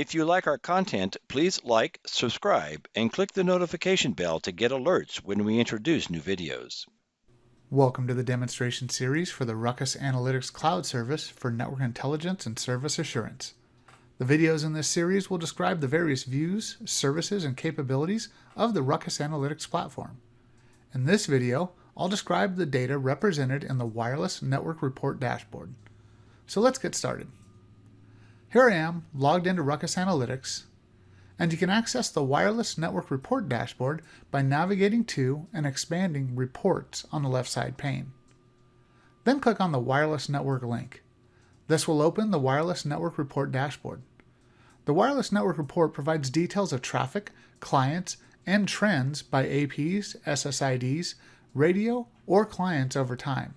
If you like our content, please like, subscribe, and click the notification bell to get alerts when we introduce new videos. Welcome to the demonstration series for the RUCKUS Analytics Cloud Service for Network Intelligence and Service Assurance. The videos in this series will describe the various views, services, and capabilities of the RUCKUS Analytics platform. In this video, I'll describe the data represented in the Wireless Network Report dashboard. So let's get started. Here I am, logged into RUCKUS Analytics, and you can access the Wireless Network Report dashboard by navigating to and expanding Reports on the left side pane. Then click on the Wireless Network link. This will open the Wireless Network Report dashboard. The Wireless Network Report provides details of traffic, clients, and trends by APs, SSIDs, radio, or clients over time.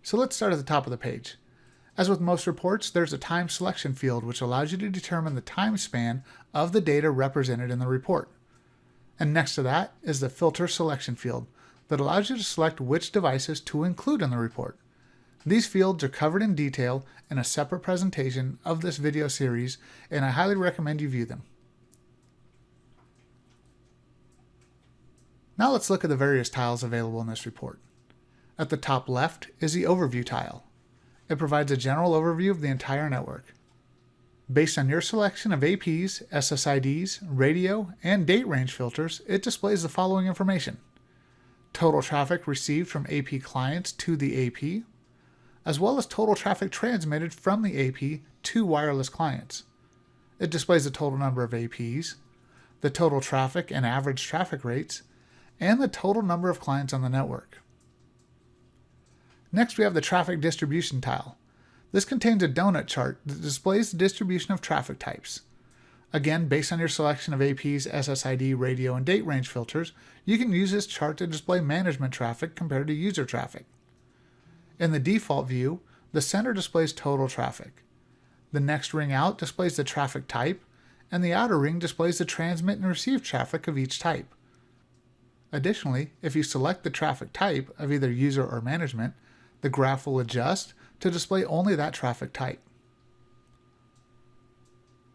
So let's start at the top of the page. As with most reports, there's a time selection field which allows you to determine the time span of the data represented in the report. And next to that is the filter selection field that allows you to select which devices to include in the report. These fields are covered in detail in a separate presentation of this video series, and I highly recommend you view them. Now let's look at the various tiles available in this report. At the top left is the Overview tile. It provides a general overview of the entire network. Based on your selection of APs, SSIDs, radio, and date range filters, it displays the following information: total traffic received from AP clients to the AP, as well as total traffic transmitted from the AP to wireless clients. It displays the total number of APs, the total traffic and average traffic rates, and the total number of clients on the network. Next, we have the Traffic Distribution tile. This contains a donut chart that displays the distribution of traffic types. Again, based on your selection of APs, SSID, radio, and date range filters, you can use this chart to display management traffic compared to user traffic. In the default view, the center displays total traffic. The next ring out displays the traffic type, and the outer ring displays the transmit and receive traffic of each type. Additionally, if you select the traffic type of either user or management, the graph will adjust to display only that traffic type.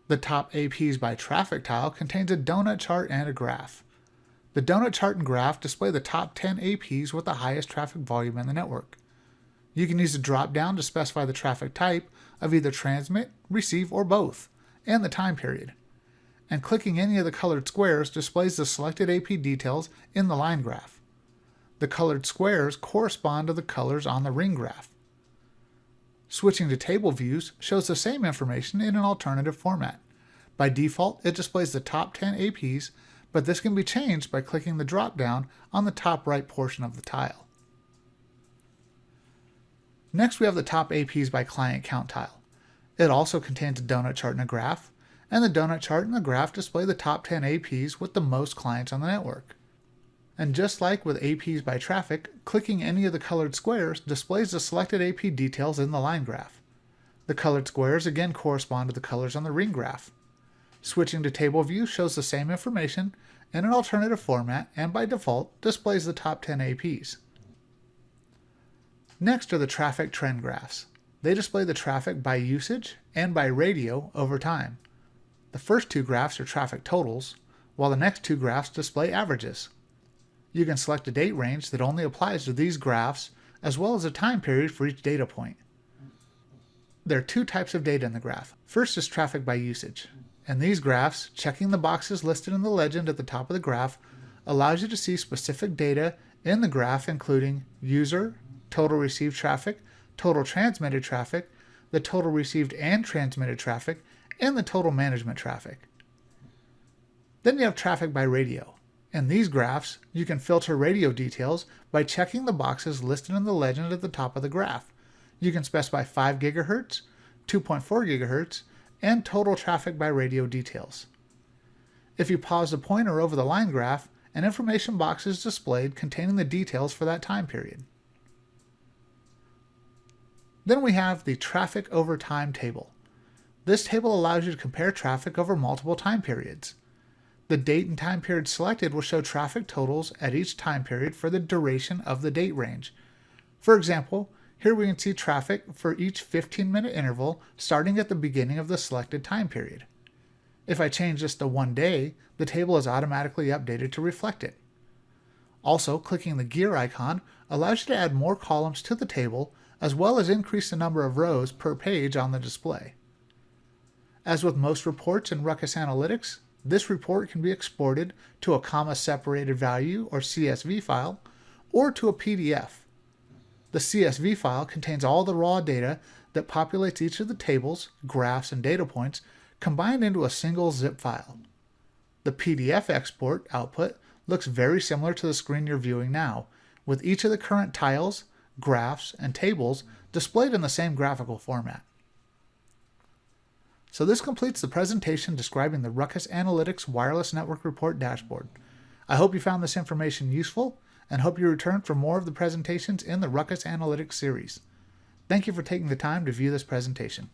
The top APs by traffic tile contains a donut chart and a graph. The donut chart and graph display the top 10 APs with the highest traffic volume in the network. You can use the drop-down to specify the traffic type of either transmit, receive, or both, and the time period. And clicking any of the colored squares displays the selected AP details in the line graph. The colored squares correspond to the colors on the ring graph. Switching to table views shows the same information in an alternative format. By default, it displays the top 10 APs, but this can be changed by clicking the drop-down on the top right portion of the tile. Next, we have the top APs by client count tile. It also contains a donut chart and a graph, and the donut chart and the graph display the top 10 APs with the most clients on the network. And just like with APs by traffic, clicking any of the colored squares displays the selected AP details in the line graph. The colored squares again correspond to the colors on the ring graph. Switching to table view shows the same information in an alternative format and by default displays the top 10 APs. Next are the traffic trend graphs. They display the traffic by usage and by radio over time. The first two graphs are traffic totals, while the next two graphs display averages. You can select a date range that only applies to these graphs, as well as a time period for each data point. There are two types of data in the graph. First is traffic by usage. In these graphs, checking the boxes listed in the legend at the top of the graph allows you to see specific data in the graph, including user, total received traffic, total transmitted traffic, the total received and transmitted traffic, and the total management traffic. Then you have traffic by radio. In these graphs, you can filter radio details by checking the boxes listed in the legend at the top of the graph. You can specify 5 GHz, 2.4 GHz, and total traffic by radio details. If you pause the pointer over the line graph, an information box is displayed containing the details for that time period. Then we have the Traffic Over Time table. This table allows you to compare traffic over multiple time periods. The date and time period selected will show traffic totals at each time period for the duration of the date range. For example, here we can see traffic for each 15-minute interval starting at the beginning of the selected time period. If I change this to 1 day, the table is automatically updated to reflect it. Also, clicking the gear icon allows you to add more columns to the table, as well as increase the number of rows per page on the display. As with most reports in RUCKUS Analytics, this report can be exported to a comma-separated value or CSV file, or to a PDF. The CSV file contains all the raw data that populates each of the tables, graphs, and data points combined into a single zip file. The PDF export output looks very similar to the screen you're viewing now, with each of the current tiles, graphs, and tables displayed in the same graphical format. So this completes the presentation describing the RUCKUS Analytics Wireless Network Report dashboard. I hope you found this information useful and hope you return for more of the presentations in the RUCKUS Analytics series. Thank you for taking the time to view this presentation.